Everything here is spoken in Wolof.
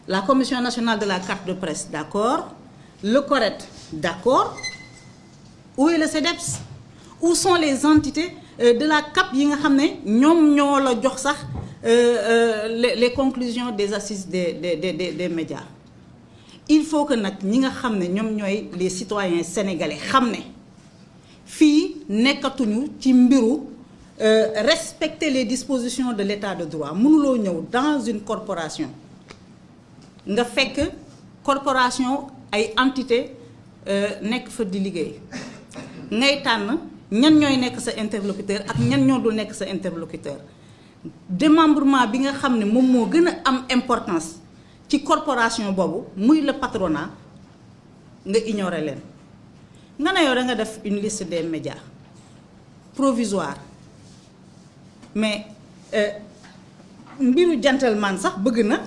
la Commission nationale de la carte de presse, d'accord. Le CORED, d'accord. Où est le CEDEPS? Où sont les entités de la CAP yi nga xam ne ñoom ñoo la jox sax les conclusions des assises des médias? Il faut que nag ñi nga xam ne ñoom ñooy les citoyens sénégalais xam ne fii nekkatuñu ci mbiru respecter les dispositions de l'état de droit. Mënuloo ñëw dans une corporation nga fekk corporation ay entité nekk fa di liggéey ngay tànn ñan ñooy nekk sa interlocuteur ak ñan ñoo dul nekk sa interlocuteur. Démembrement bi nga xam ne moom moo gën a am importance ci corporation boobu muy le patronat nga ignorer leen. nga ne yow da nga def une liste des médias provisoire mais mbiru gentleman sax bëgg na